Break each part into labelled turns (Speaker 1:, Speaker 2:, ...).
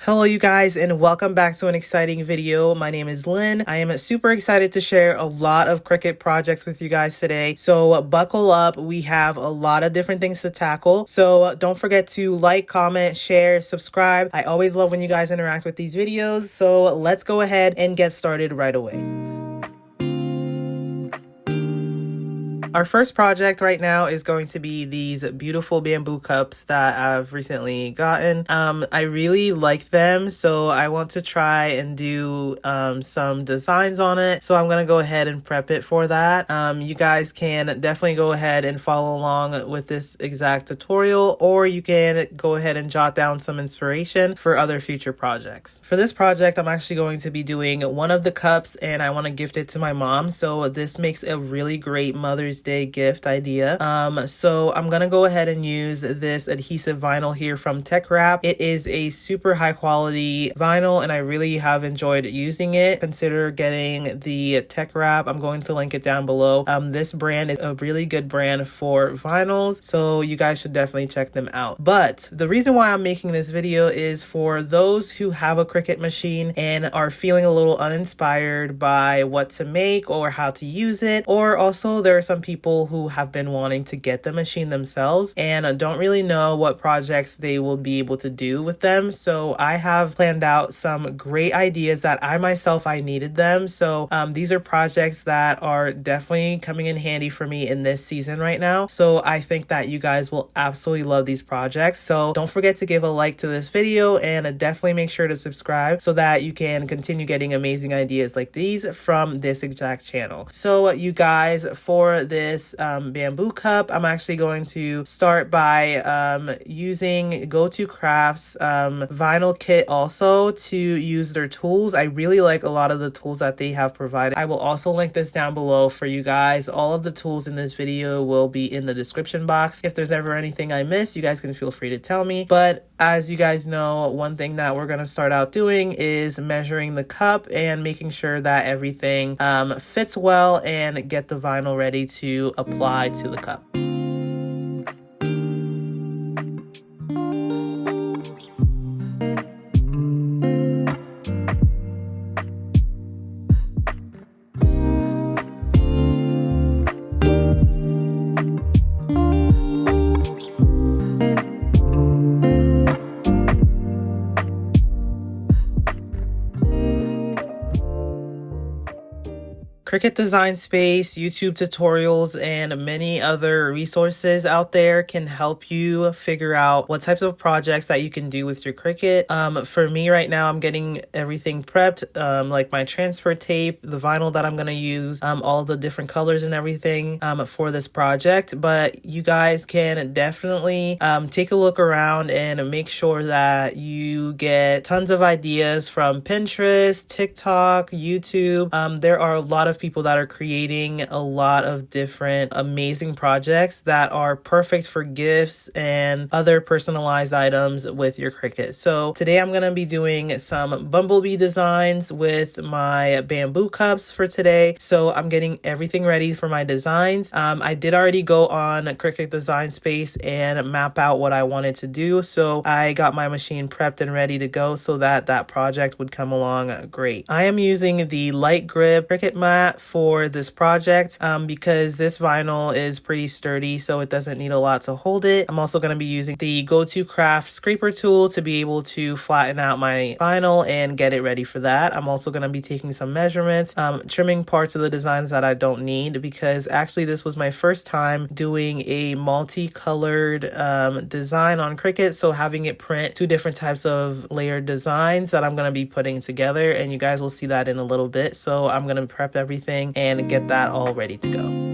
Speaker 1: Hello you guys, and welcome back to an exciting video. My name is Lynn. I am super excited to share a lot of Cricut projects with you guys today. So buckle up. We have a lot of different things to tackle. So don't forget to like, comment, share, subscribe. I always love when you guys interact with these videos. So let's go ahead and get started right away. Our first project right now is going to be these beautiful bamboo cups that I've recently gotten. I really like them, so I want to try and do some designs on it. So I'm going to go ahead and prep it for that. You guys can definitely go ahead and follow along with this exact tutorial, or you can go ahead and jot down some inspiration for other future projects. For this project, I'm actually going to be doing one of the cups and I want to gift it to my mom. So this makes a really great Mother's Day gift idea. So I'm gonna go ahead and use this adhesive vinyl here from Tech Wrap. It is a super high quality vinyl and I really have enjoyed using it. Consider getting the Tech Wrap. I'm going to link it down below. This brand is a really good brand for vinyls, so you guys should definitely check them out. But the reason why I'm making this video is for those who have a Cricut machine and are feeling a little uninspired by what to make or how to use it, or also there are some people who have been wanting to get the machine themselves and don't really know what projects they will be able to do with them. So I have planned out some great ideas that I needed them. So these are projects that are definitely coming in handy for me in this season right now. So I think that you guys will absolutely love these projects. So don't forget to give a like to this video and definitely make sure to subscribe so that you can continue getting amazing ideas like these from this exact channel. So you guys, for this bamboo cup, I'm actually going to start by using Go-To Crafts vinyl kit also to use their tools. I really like a lot of the tools that they have provided. I will also link this down below for you guys. All of the tools in this video will be in the description box. If there's ever anything I miss, you guys can feel free to tell me. But as you guys know, one thing that we're going to start out doing is measuring the cup and making sure that everything fits well and get the vinyl ready to apply to the cup. Cricut Design Space, YouTube tutorials, and many other resources out there can help you figure out what types of projects that you can do with your Cricut. For me right now, I'm getting everything prepped, like my transfer tape, the vinyl that I'm going to use, all the different colors and everything for this project. But you guys can definitely take a look around and make sure that you get tons of ideas from Pinterest, TikTok, YouTube. There are a lot of people that are creating a lot of different amazing projects that are perfect for gifts and other personalized items with your Cricut. So today I'm going to be doing some bumblebee designs with my bamboo cups for today. So I'm getting everything ready for my designs. I did already go on Cricut Design Space and map out what I wanted to do. So I got my machine prepped and ready to go so that that project would come along great. I am using the light grip Cricut mat for this project because this vinyl is pretty sturdy, so it doesn't need a lot to hold it. I'm also going to be using the Go-To Craft scraper tool to be able to flatten out my vinyl and get it ready for that. I'm also going to be taking some measurements, trimming parts of the designs that I don't need, because actually this was my first time doing a multicolored design on Cricut, so having it print two different types of layered designs that I'm going to be putting together, and you guys will see that in a little bit. So I'm going to prep everything and get that all ready to go.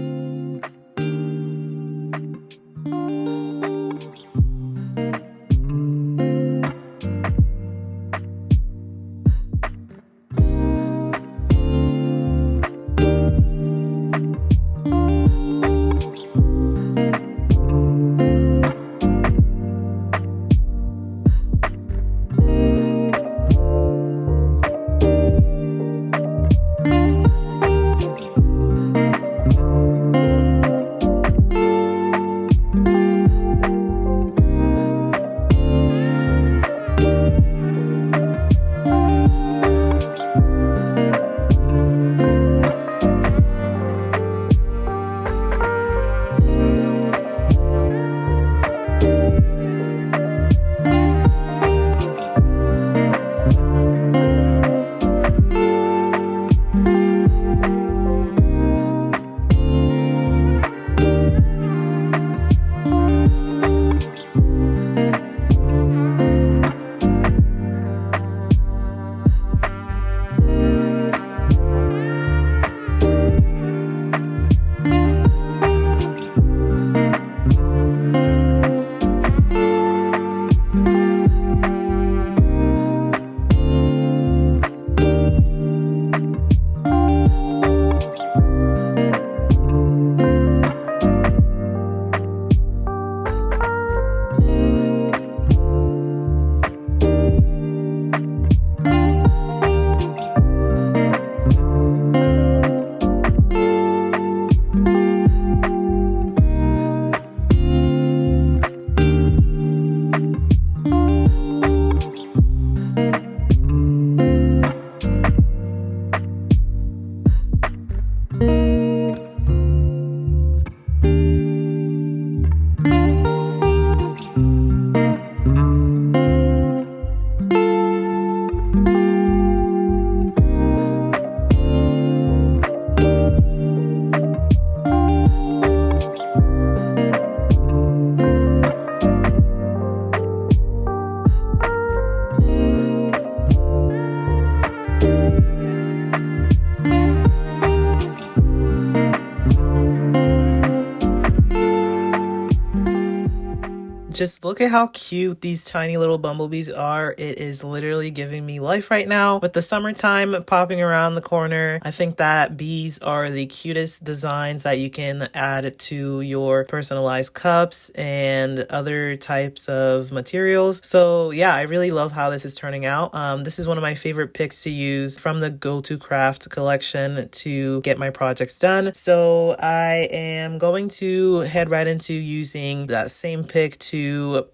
Speaker 1: Just look at how cute these tiny little bumblebees are. It is literally giving me life right now. With the summertime popping around the corner, I think that bees are the cutest designs that you can add to your personalized cups and other types of materials. So yeah, I really love how this is turning out. This is one of my favorite picks to use from the Go To Craft collection to get my projects done. So I am going to head right into using that same pick to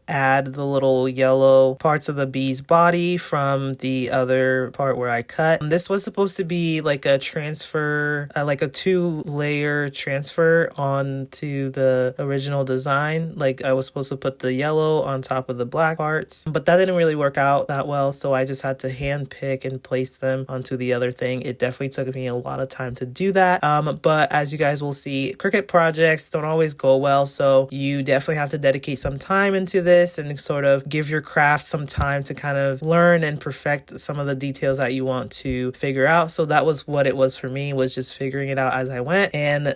Speaker 1: add the little yellow parts of the bee's body from the other part where I cut. This was supposed to be like a transfer, like a 2-layer transfer onto the original design. Like I was supposed to put the yellow on top of the black parts, but that didn't really work out that well. So I just had to hand pick and place them onto the other thing. It definitely took me a lot of time to do that. But as you guys will see, Cricut projects don't always go well. So you definitely have to dedicate some time into this and sort of give your craft some time to kind of learn and perfect some of the details that you want to figure out. So that was what it was for me, was just figuring it out as I went. And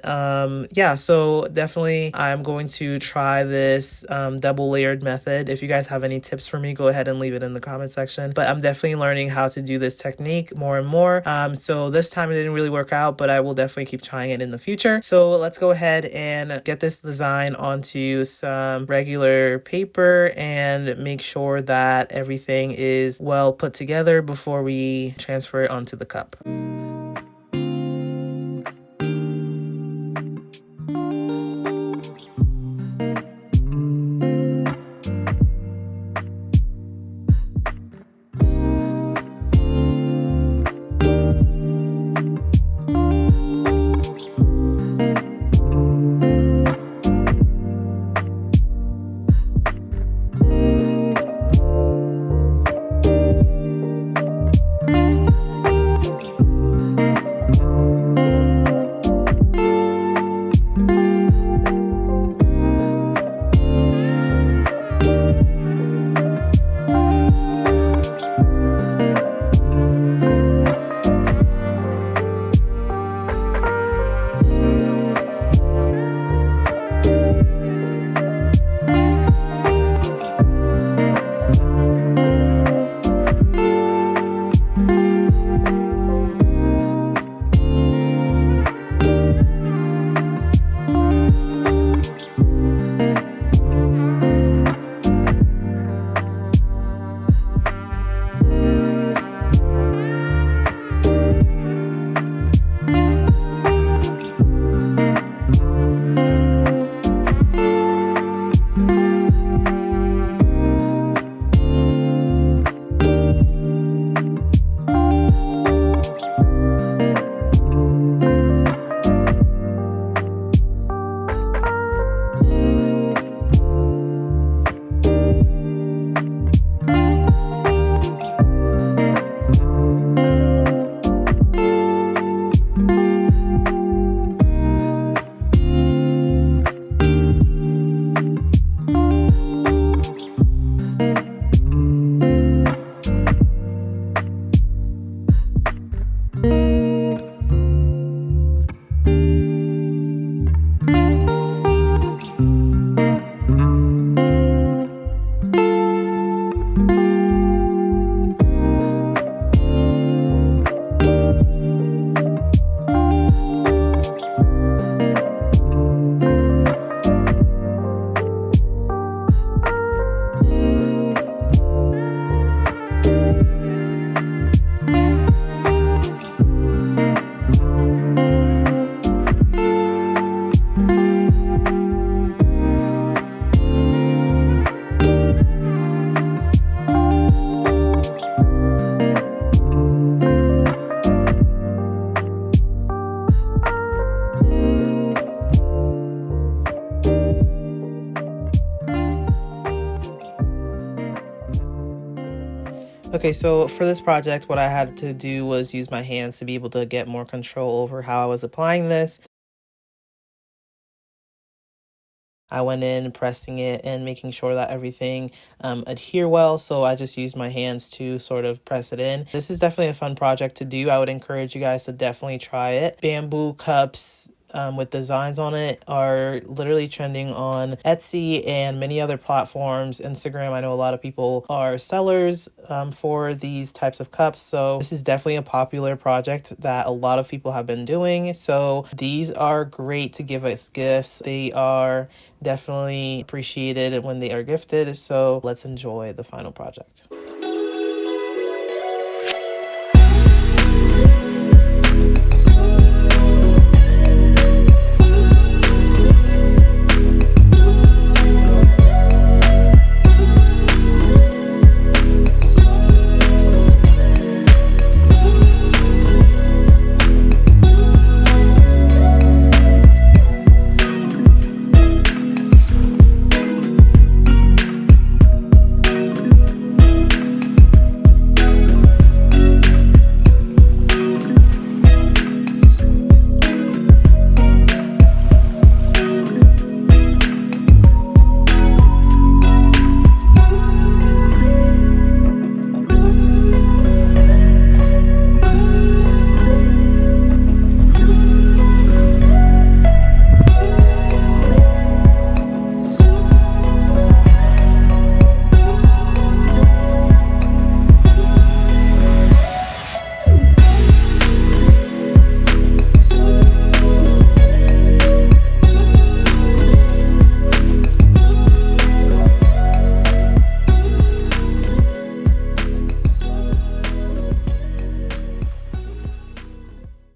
Speaker 1: yeah, so definitely I'm going to try this double layered method. If you guys have any tips for me, go ahead and leave it in the comment section. But I'm definitely learning how to do this technique more and more. So this time it didn't really work out, but I will definitely keep trying it in the future. So let's go ahead and get this design onto some regular paper and make sure that everything is well put together before we transfer it onto the cup. Okay, so for this project, what I had to do was use my hands to be able to get more control over how I was applying this. I went in pressing it and making sure that everything adhere well. So I just used my hands to sort of press it in. This is definitely a fun project to do. I would encourage you guys to definitely try it. Bamboo cups with designs on it are literally trending on Etsy and many other platforms. Instagram, I know a lot of people are sellers for these types of cups. So this is definitely a popular project that a lot of people have been doing. So these are great to give as gifts. They are definitely appreciated when they are gifted. So let's enjoy the final project.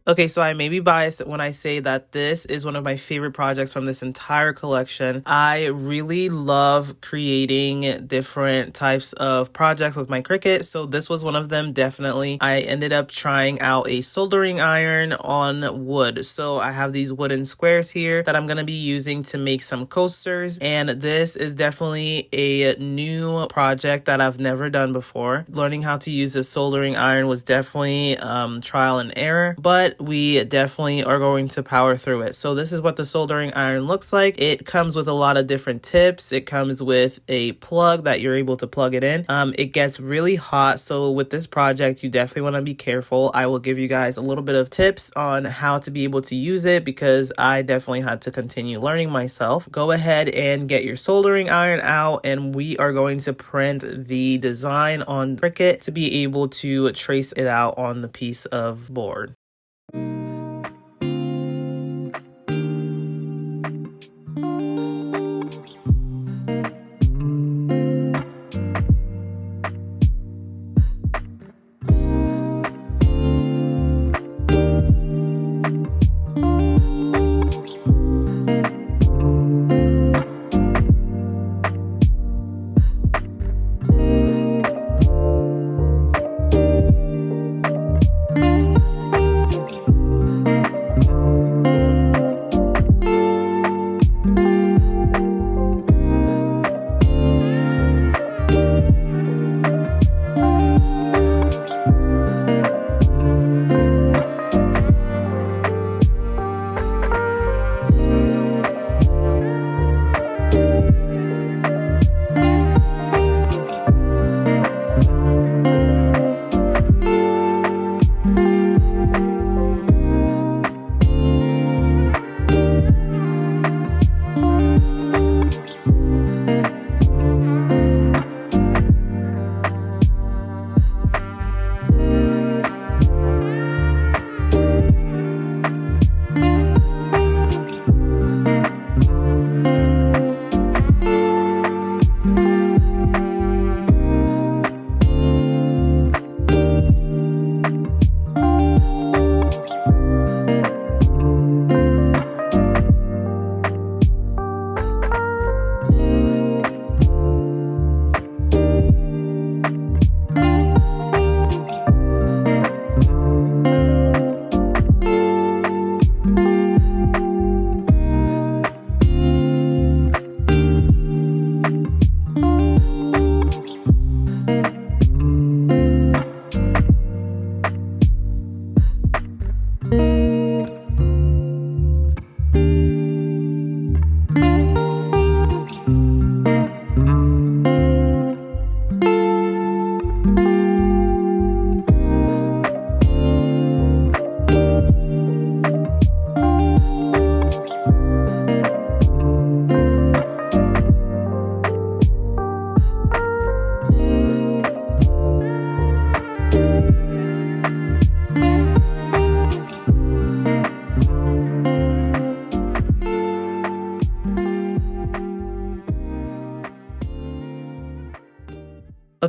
Speaker 1: Okay, so I may be biased when I say that this is one of my favorite projects from this entire collection. I really love creating different types of projects with my Cricut, so this was one of them, definitely. I ended up trying out a soldering iron on wood. So I have these wooden squares here that I'm going to be using to make some coasters, and this is definitely a new project that I've never done before. Learning how to use this soldering iron was definitely trial and error, but we definitely are going to power through it. So this is what the soldering iron looks like. It comes with a lot of different tips. It comes with a plug that you're able to plug it in. It gets really hot. So with this project, you definitely want to be careful. I will give you guys a little bit of tips on how to be able to use it because I definitely had to continue learning myself. Go ahead and get your soldering iron out, and we are going to print the design on Cricut to be able to trace it out on the piece of board.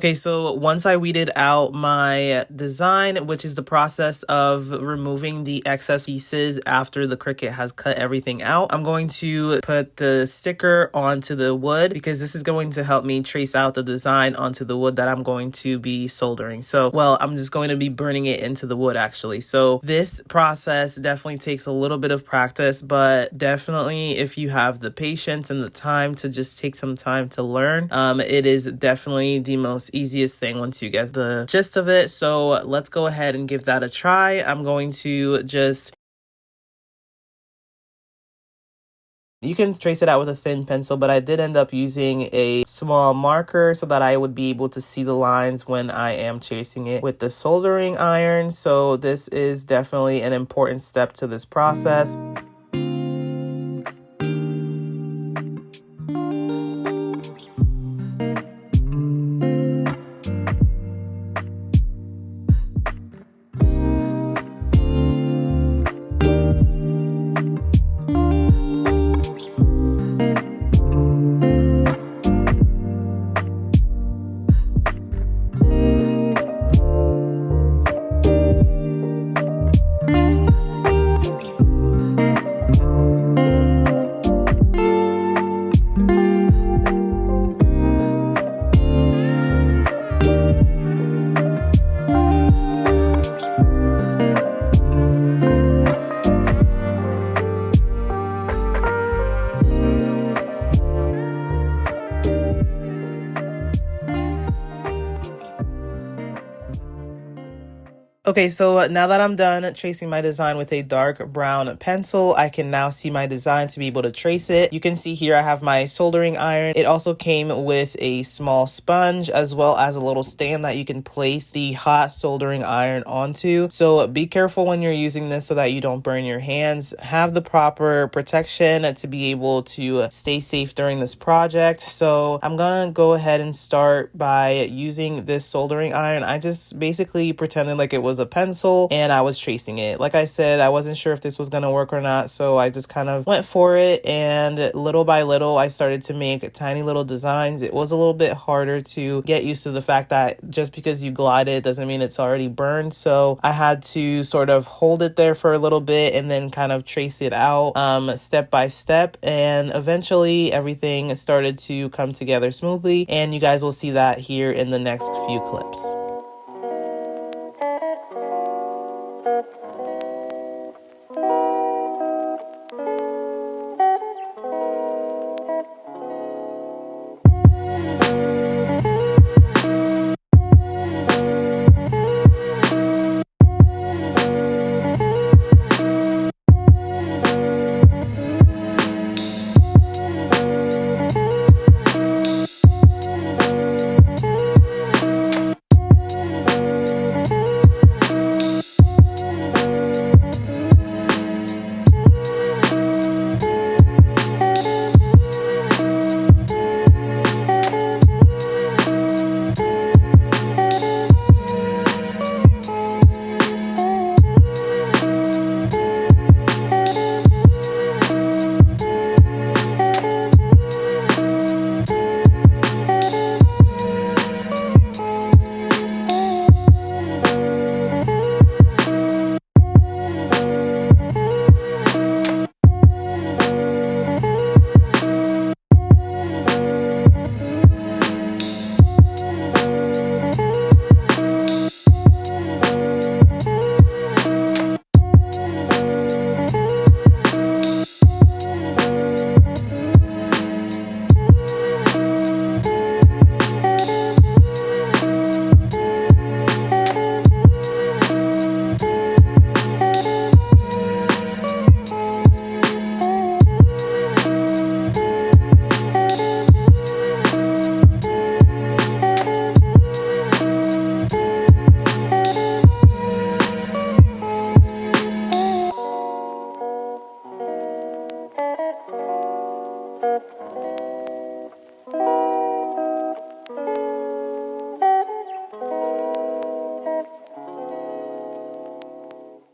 Speaker 1: Okay, so once I weeded out my design, which is the process of removing the excess pieces after the Cricut has cut everything out, I'm going to put the sticker onto the wood because this is going to help me trace out the design onto the wood that I'm going to be soldering. So, well, I'm just going to be burning it into the wood actually. So this process definitely takes a little bit of practice, but definitely if you have the patience and the time to just take some time to learn, it is definitely the most easiest thing once you get the gist of it. So let's go ahead and give that a try. I'm going to just You can trace it out with a thin pencil, but I did end up using a small marker so that I would be able to see the lines when I am tracing it with the soldering iron. So this is definitely an important step to this process. Okay, so now that I'm done tracing my design with a dark brown pencil, I can now see my design to be able to trace it. You can see here I have my soldering iron. It also came with a small sponge as well as a little stand that you can place the hot soldering iron onto. So be careful when you're using this so that you don't burn your hands. Have the proper protection to be able to stay safe during this project. So I'm gonna go ahead and start by using this soldering iron. I just basically pretended like it was a pencil and I was tracing it. Like I said, I wasn't sure if this was going to work or not, so I just kind of went for it, and little by little I started to make tiny little designs. It was a little bit harder to get used to the fact that just because you glide it doesn't mean it's already burned, so I had to sort of hold it there for a little bit and then kind of trace it out step by step, and eventually everything started to come together smoothly, and you guys will see that here in the next few clips.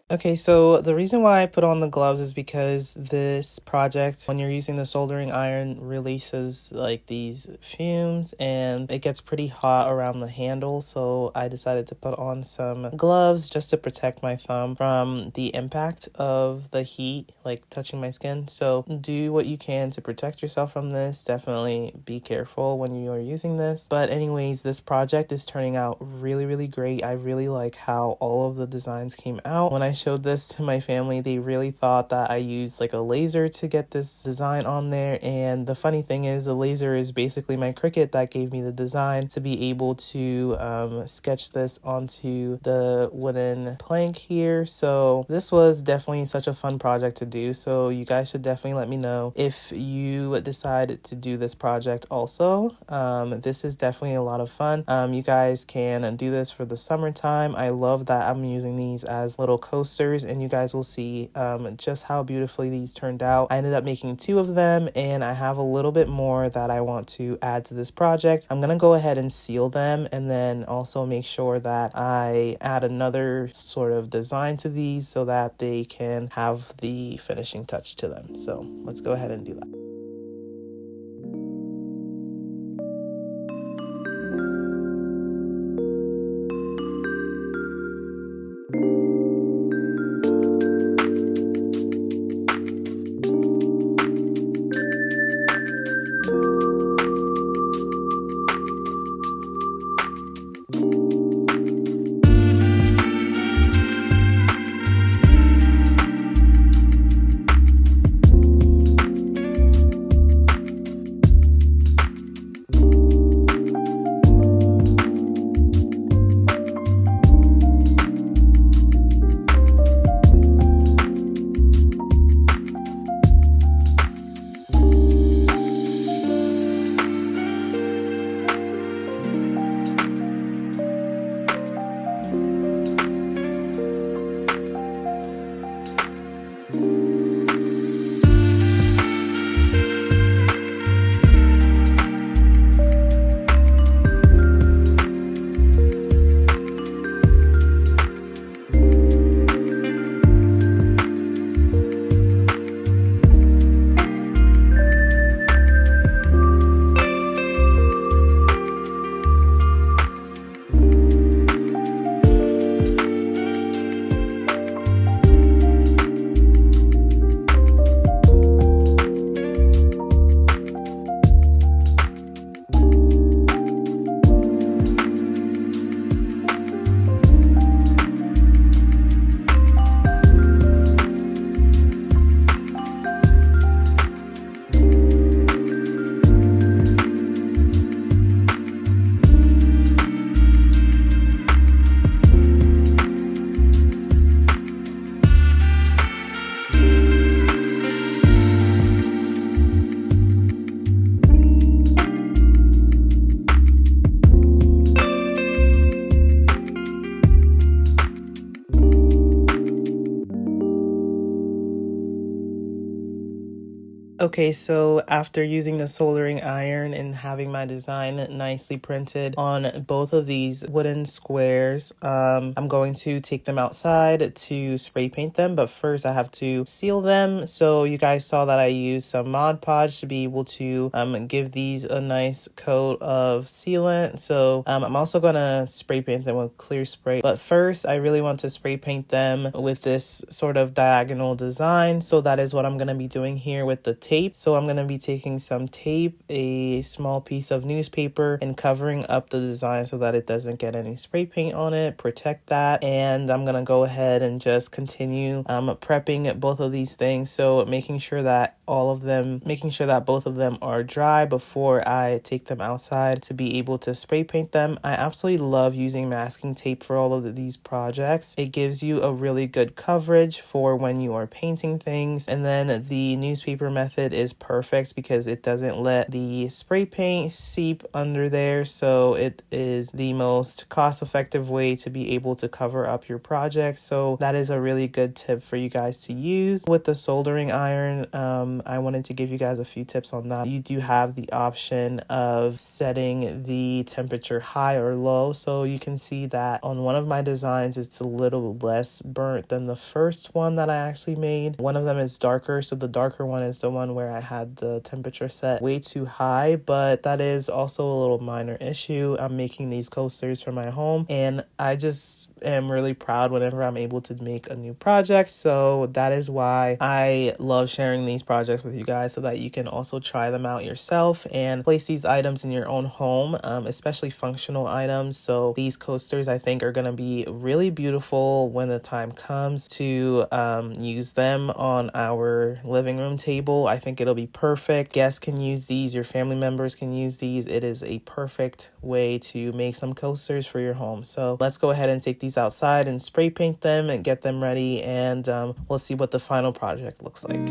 Speaker 1: Okay, so the reason why I put on the gloves is because this project, when you're using the soldering iron, releases like these fumes and it gets pretty hot around the handle. So I decided to put on some gloves just to protect my thumb from the impact of the heat, like touching my skin. So do what you can to protect yourself from this. Definitely be careful when you are using this. But anyways, this project is turning out really, really great. I really like how all of the designs came out. When I showed this to my family, they really thought that I used like a laser to get this design on there. And the funny thing is, the laser is basically my Cricut that gave me the design to be able to sketch this onto the wooden plank here. So this was definitely such a fun project to do. So you guys should definitely let me know if you decide to do this project also. This is definitely a lot of fun. You guys can do this for the summertime. I love that I'm using these as little coasters, and you guys will see just how beautifully these turned out. I ended up making 2 of them, and I have a little bit more that I want to add to this project. I'm gonna go ahead and seal them and then also make sure that I add another sort of design to these so that they can have the finishing touch to them. So let's go ahead and do that. Okay, so after using the soldering iron and having my design nicely printed on both of these wooden squares, I'm going to take them outside to spray paint them. But first I have to seal them. So you guys saw that I used some Mod Podge to be able to give these a nice coat of sealant. So I'm also going to spray paint them with clear spray. But first I really want to spray paint them with this sort of diagonal design. So that is what I'm going to be doing here with the tape. So I'm going to be taking some tape, a small piece of newspaper, and covering up the design so that it doesn't get any spray paint on it, protect that. And I'm going to go ahead and just continue prepping both of these things. So making sure that both of them are dry before I take them outside to be able to spray paint them. I absolutely love using masking tape for all of these projects. It gives you a really good coverage for when you are painting things. And then the newspaper method is perfect because it doesn't let the spray paint seep under there. So it is the most cost-effective way to be able to cover up your project. So that is a really good tip for you guys to use. With the soldering iron, I wanted to give you guys a few tips on that. You do have the option of setting the temperature high or low. So you can see that on one of my designs, it's a little less burnt than the first one that I actually made. One of them is darker. So the darker one is the one where I had the temperature set way too high, but that is also a little minor issue. I'm making these coasters for my home, and I just am really proud whenever I'm able to make a new project. So that is why I love sharing these projects with you guys, so that you can also try them out yourself and place these items in your own home, especially functional items. So these coasters, I think, are going to be really beautiful when the time comes to use them on our living room table. I think it'll be perfect. Guests can use these, your family members can use these. It is a perfect way to make some coasters for your home. So let's go ahead and take these outside and spray paint them and get them ready, and we'll see what the final project looks like.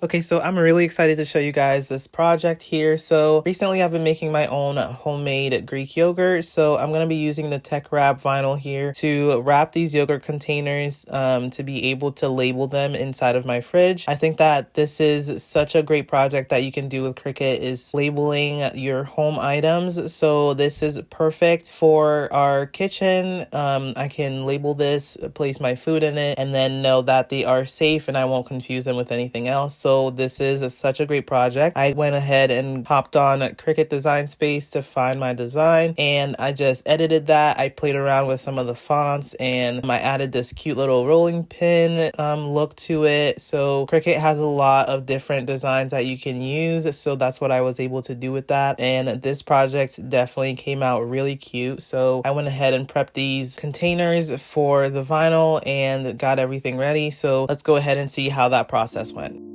Speaker 1: Okay, so I'm really excited to show you guys this project here. So recently I've been making my own homemade Greek yogurt. So I'm going to be using the tech wrap vinyl here to wrap these yogurt containers to be able to label them inside of my fridge. I think that this is such a great project that you can do with Cricut, is labeling your home items. So this is perfect for our kitchen. I can label this, place my food in it, and then know that they are safe and I won't confuse them with anything else. So this is such a great project. I went ahead and hopped on Cricut Design Space to find my design, and I just edited that. I played around with some of the fonts, and I added this cute little rolling pin look to it. So Cricut has a lot of different designs that you can use, so that's what I was able to do with that. And this project definitely came out really cute. So I went ahead and prepped these containers for the vinyl and got everything ready. So let's go ahead and see how that process went.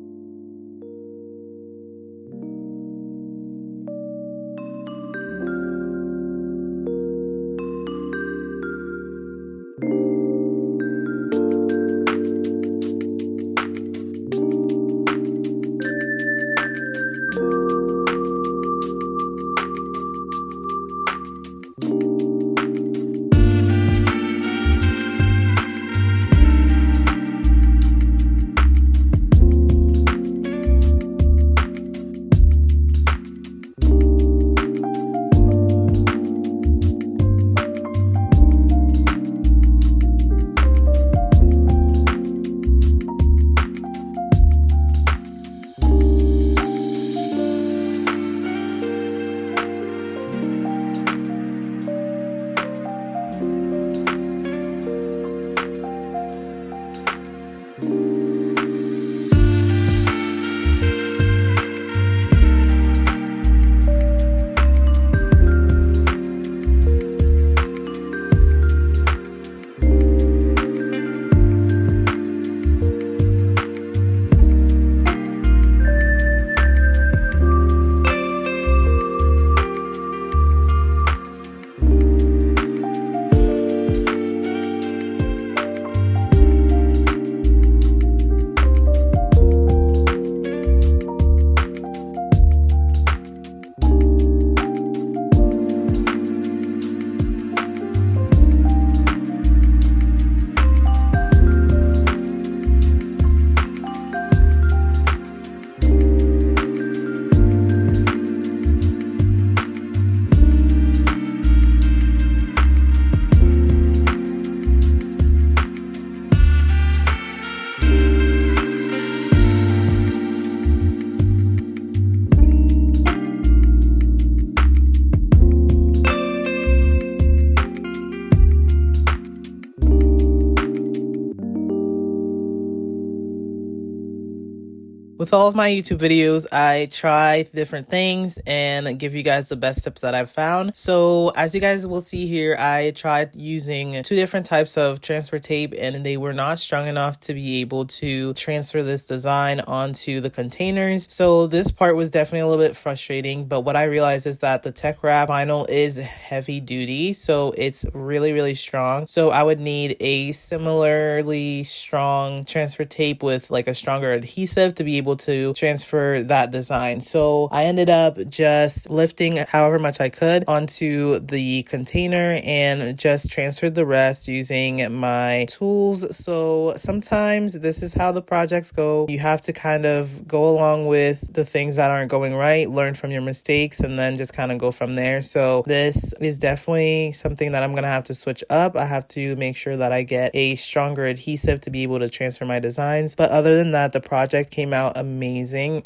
Speaker 1: all of my YouTube videos, I try different things and give you guys the best tips that I've found. So as you guys will see here, I tried using 2 different types of transfer tape and they were not strong enough to be able to transfer this design onto the containers. So this part was definitely a little bit frustrating, but what I realized is that the tech wrap vinyl is heavy duty, so it's really strong. So I would need a similarly strong transfer tape with like a stronger adhesive to be able to transfer that design. So I ended up just lifting however much I could onto the container and just transferred the rest using my tools. So sometimes this is how the projects go. You have to kind of go along with the things that aren't going right, learn from your mistakes, and then just kind of go from there. So this is definitely something that I'm going to have to switch up. I have to make sure that I get a stronger adhesive to be able to transfer my designs. But other than that, the project came out amazing.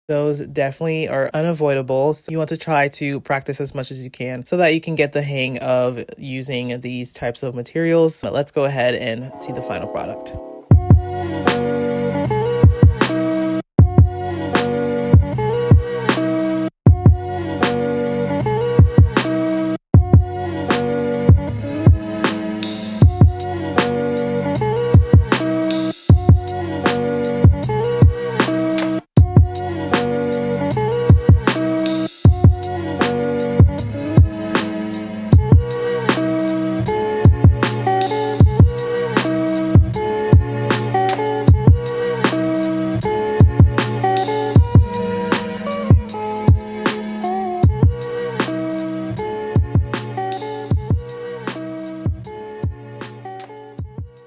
Speaker 1: Those definitely are unavoidable. So you want to try to practice as much as you can so that you can get the hang of using these types of materials. But let's go ahead and see the final product.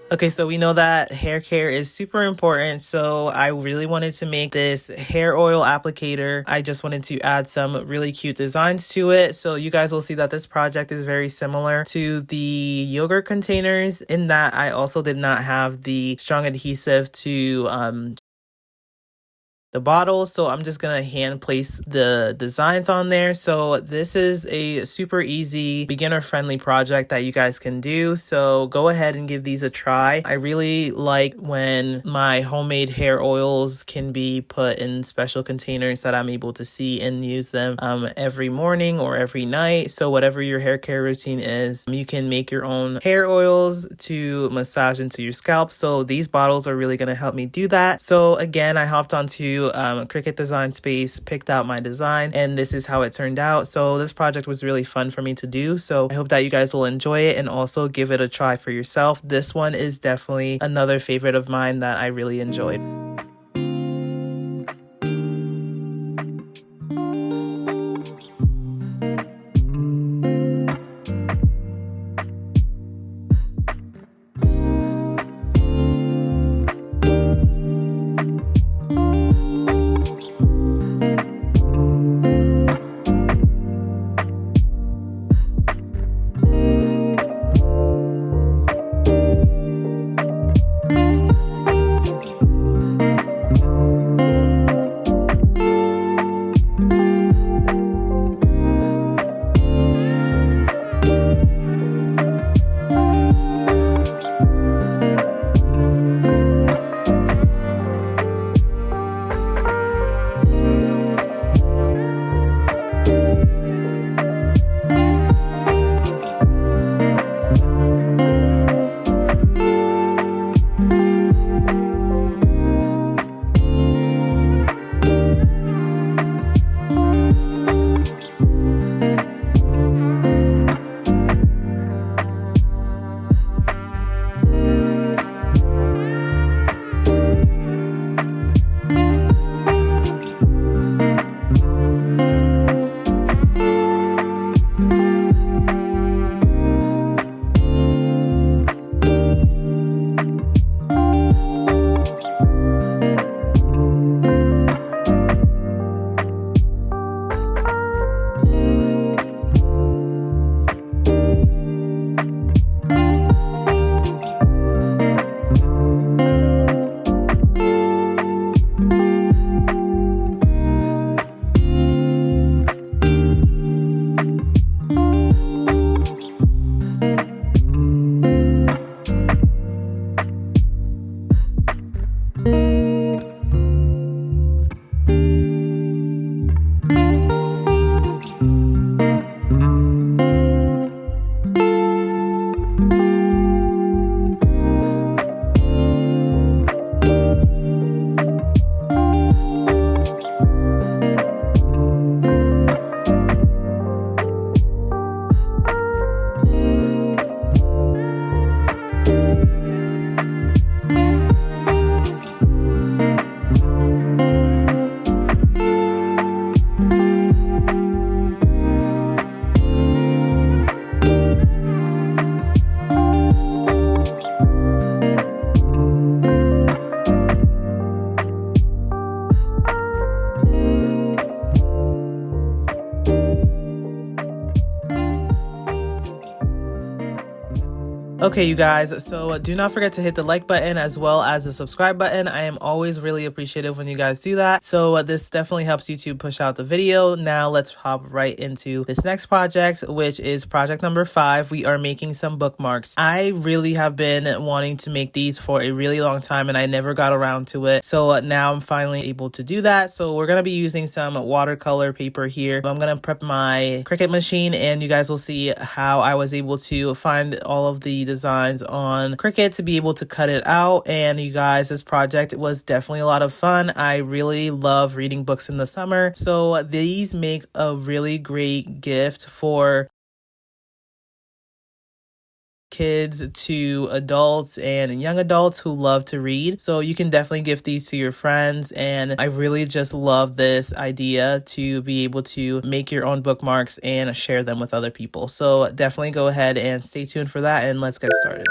Speaker 1: Okay, so we know that hair care is super important, so I really wanted to make this hair oil applicator. I just wanted to add some really cute designs to it. So you guys will see that this project is very similar to the yogurt containers in that I also did not have the strong adhesive to the bottle, so I'm just gonna hand place the designs on there. So this is a super easy beginner friendly project that you guys can do, so go ahead and give these a try. I really like when my homemade hair oils can be put in special containers that I'm able to see and use them every morning or every night. So whatever your hair care routine is, you can make your own hair oils to massage into your scalp. So these bottles are really gonna help me do that. So again, I hopped onto Cricut Design Space, picked out my design, and this is how it turned out. So this project was really fun for me to do. So I hope that you guys will enjoy it and also give it a try for yourself. This one is definitely another favorite of mine that I really enjoyed. Okay, you guys, so do not forget to hit the like button as well as the subscribe button. I am always really appreciative when you guys do that. So this definitely helps you to push out the video. Now let's hop right into this next project, which is project number 5. We are making some bookmarks. I really have been wanting to make these for a really long time and I never got around to it. So now I'm finally able to do that. So we're going to be using some watercolor paper here. I'm going to prep my Cricut machine and you guys will see how I was able to find all of the designs on Cricut to be able to cut it out. And you guys, this project was definitely a lot of fun. I really love reading books in the summer. So these make a really great gift for kids to adults and young adults who love to read. So you can definitely gift these to your friends. And I really just love this idea to be able to make your own bookmarks and share them with other people. So definitely go ahead and stay tuned for that and let's get started.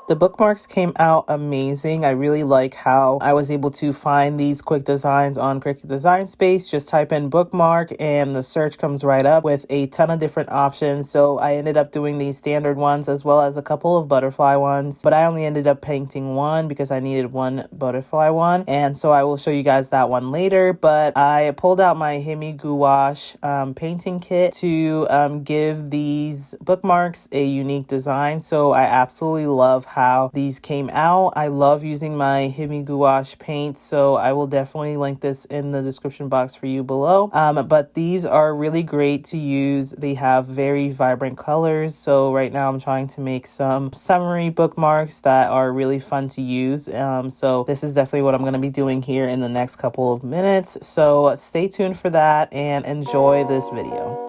Speaker 1: The bookmarks came out amazing. I really like how I was able to find these quick designs on Cricut Design Space. Just type in bookmark and the search comes right up with a ton of different options. So I ended up doing these standard ones as well as a couple of butterfly ones, but I only ended up painting one because I needed one butterfly one. And so I will show you guys that one later, but I pulled out my Handmade gouache painting kit to give these bookmarks a unique design. So I absolutely love how these came out. I love using my Handmade gouache paint, so I will definitely link this in the description box for you below. But these are really great to use. They have very vibrant colors. So right now I'm trying to make some summery bookmarks that are really fun to use. So this is definitely what I'm going to be doing here in the next couple of minutes. So stay tuned for that and enjoy this video.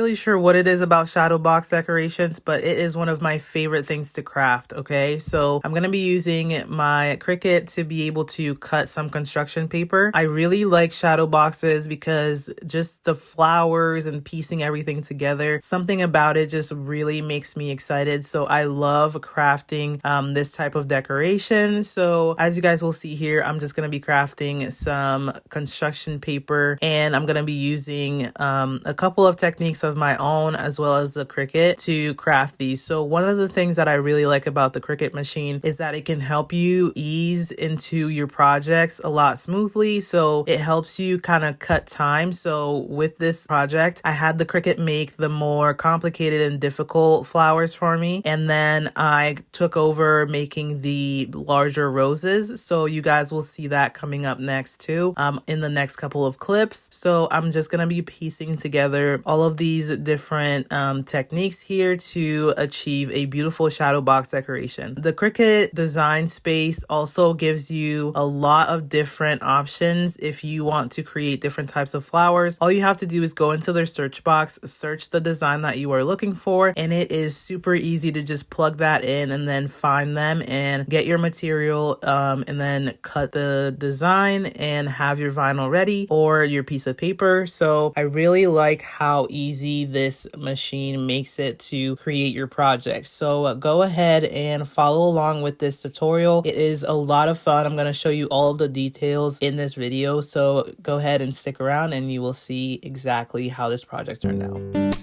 Speaker 1: really sure what it is about shadow box decorations, but it is one of my favorite things to craft, okay? So I'm gonna be using my Cricut to be able to cut some construction paper. I really like shadow boxes because just the flowers and piecing everything together, something about it just really makes me excited. So I love crafting this type of decoration. So as you guys will see here, I'm just gonna be crafting some construction paper, and I'm gonna be using a couple of techniques of my own as well as the Cricut to craft these. So one of the things that I really like about the Cricut machine is that it can help you ease into your projects a lot smoothly. So it helps you kind of cut time. So with this project, I had the Cricut make the more complicated and difficult flowers for me, and then I took over making the larger roses. So you guys will see that coming up next too in the next couple of clips. So I'm just gonna be piecing together all of these different techniques here to achieve a beautiful shadow box decoration. The Cricut design space also gives you a lot of different options if you want to create different types of flowers. All you have to do is go into their search box, search the design that you are looking for, and it is super easy to just plug that in and then find them and get your material and then cut the design and have your vinyl ready or your piece of paper. So I really like how easy this machine makes it to create your project. So go ahead and follow along with this tutorial. It is a lot of fun. I'm going to show you all of the details in this video. So go ahead and stick around and you will see exactly how this project turned out.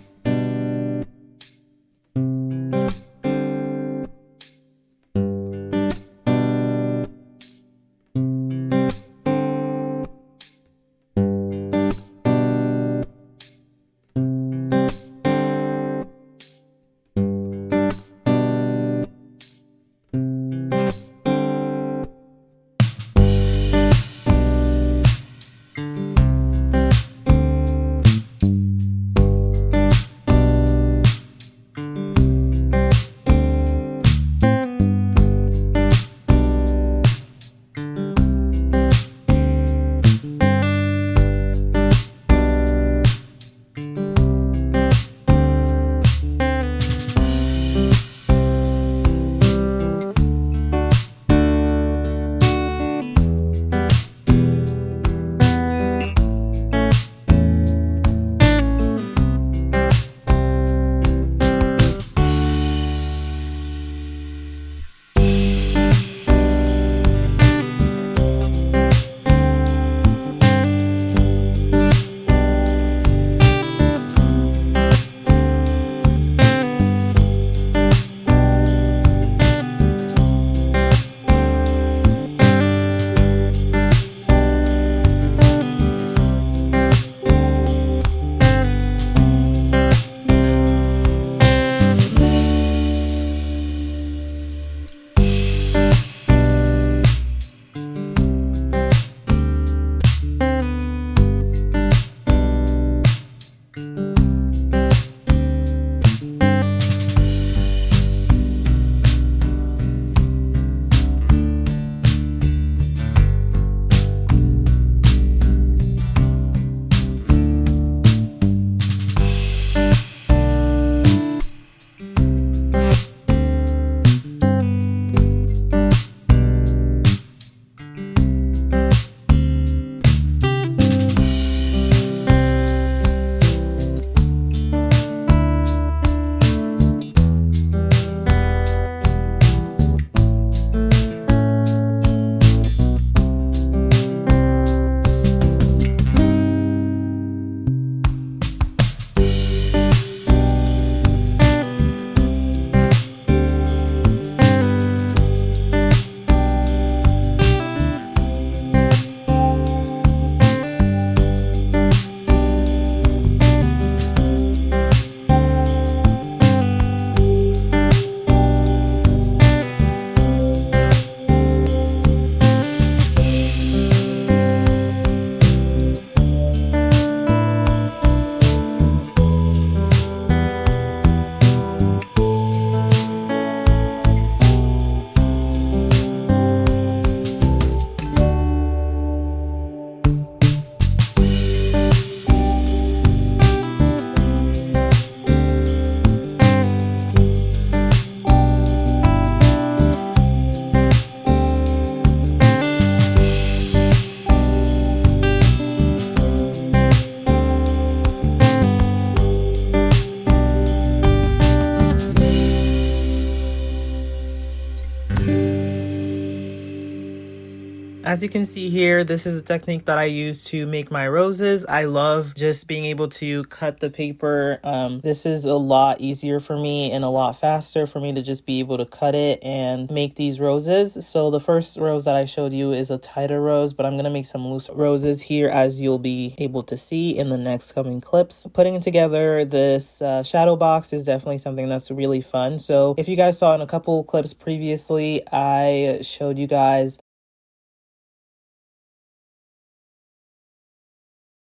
Speaker 1: As you can see here, this is a technique that I use to make my roses. I love just being able to cut the paper. This is a lot easier for me and a lot faster for me to just be able to cut it and make these roses. So the first rose that I showed you is a tighter rose, but I'm going to make some loose roses here, as you'll be able to see in the next coming clips. Putting together this shadow box is definitely something that's really fun. So if you guys saw in a couple clips previously, I showed you guys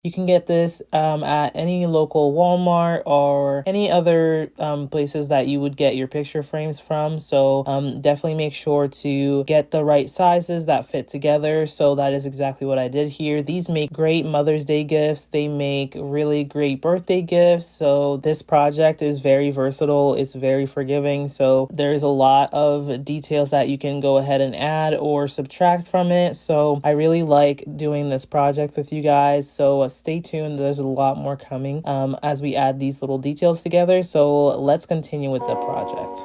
Speaker 1: you can get this at any local Walmart or any other places that you would get your picture frames from. So definitely make sure to get the right sizes that fit together. So that is exactly what I did here. These make great Mother's Day gifts. They make really great birthday gifts. So this project is very versatile. It's very forgiving. So there's a lot of details that you can go ahead and add or subtract from it. So I really like doing this project with you guys. So stay tuned. There's a lot more coming as we add these little details together. So let's continue with the project.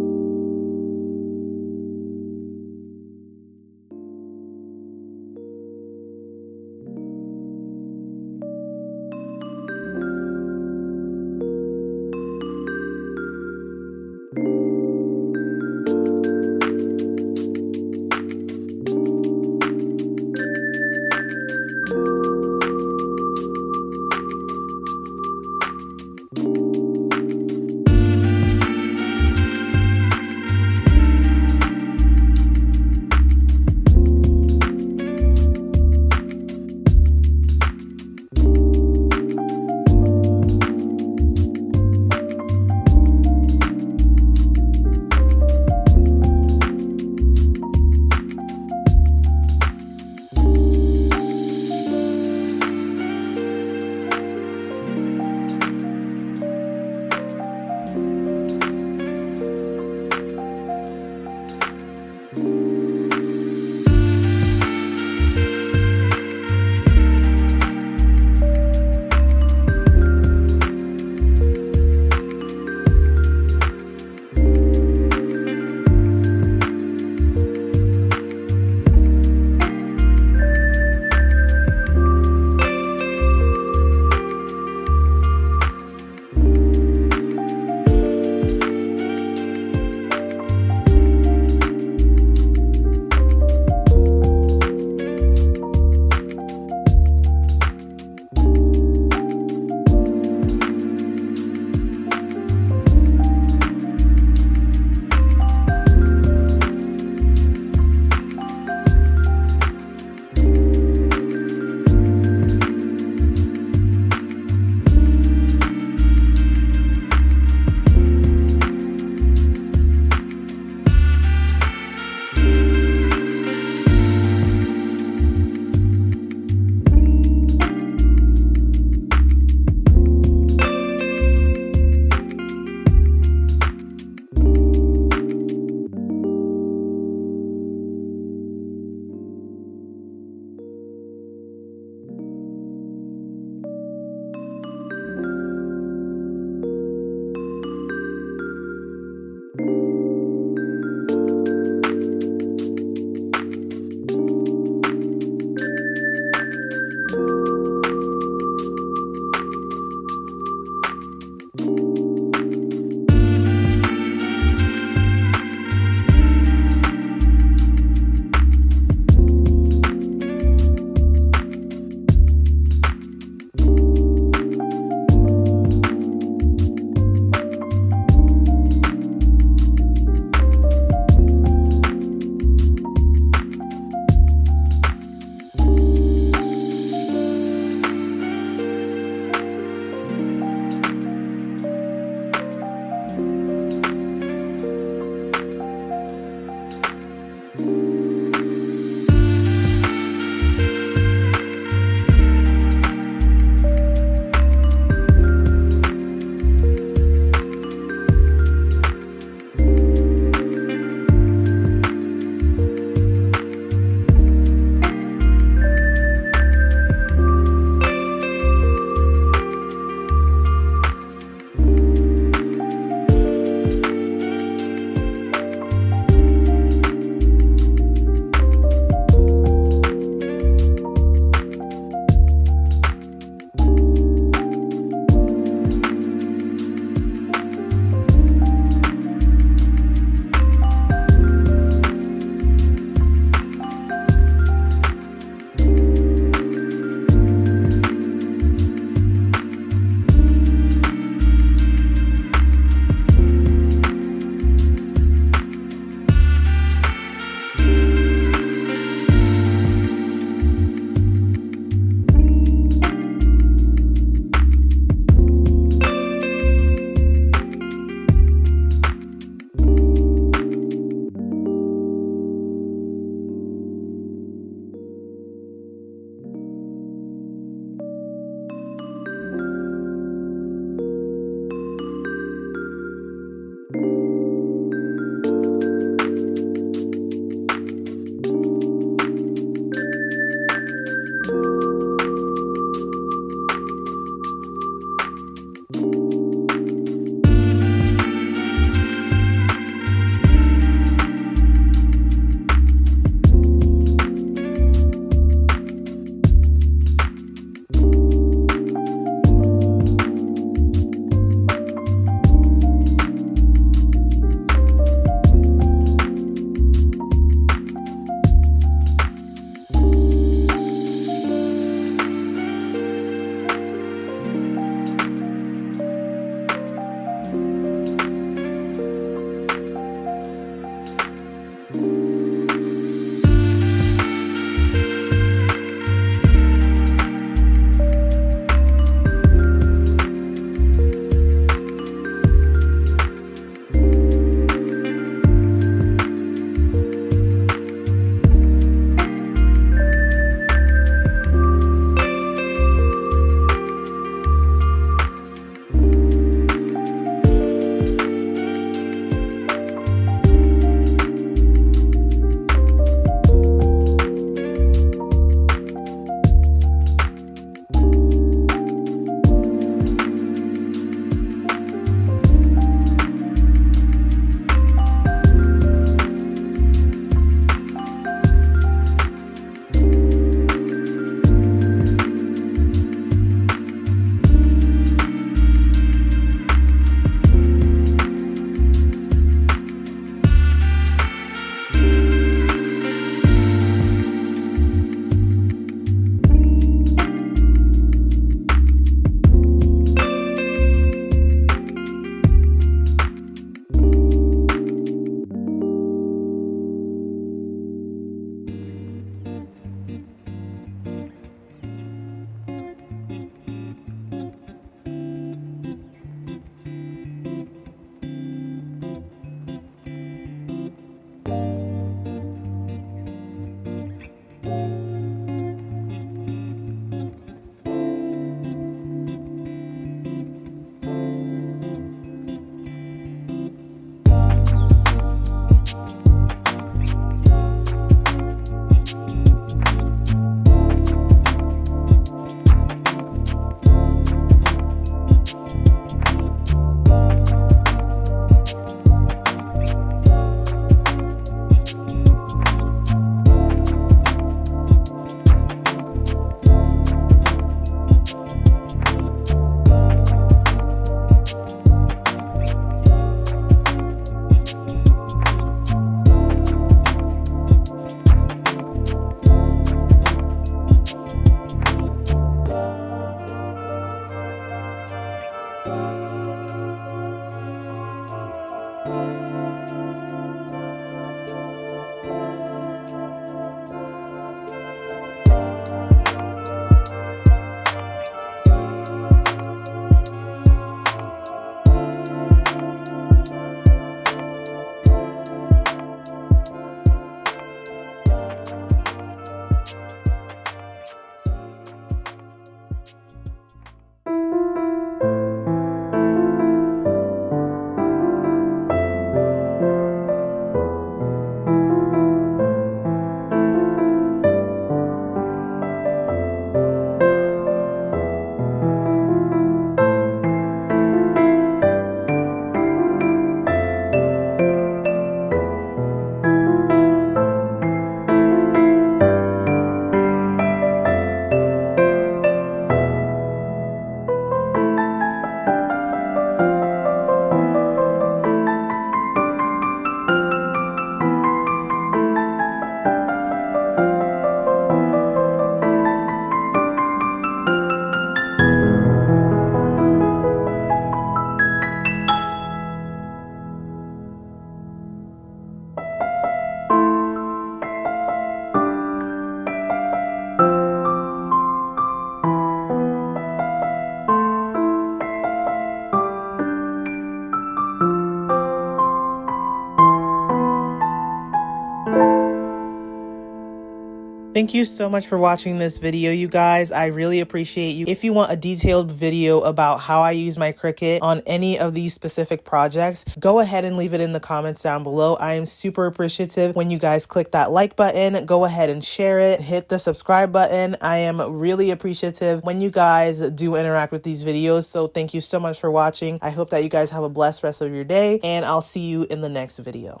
Speaker 1: Thank you so much for watching this video, you guys. I really appreciate you. If you want a detailed video about how I use my Cricut on any of these specific projects, go ahead and leave it in the comments down below. I am super appreciative when you guys click that like button. Go ahead and share it. Hit the subscribe button. I am really appreciative when you guys do interact with these videos. So thank you so much for watching. I hope that you guys have a blessed rest of your day, and I'll see you in the next video.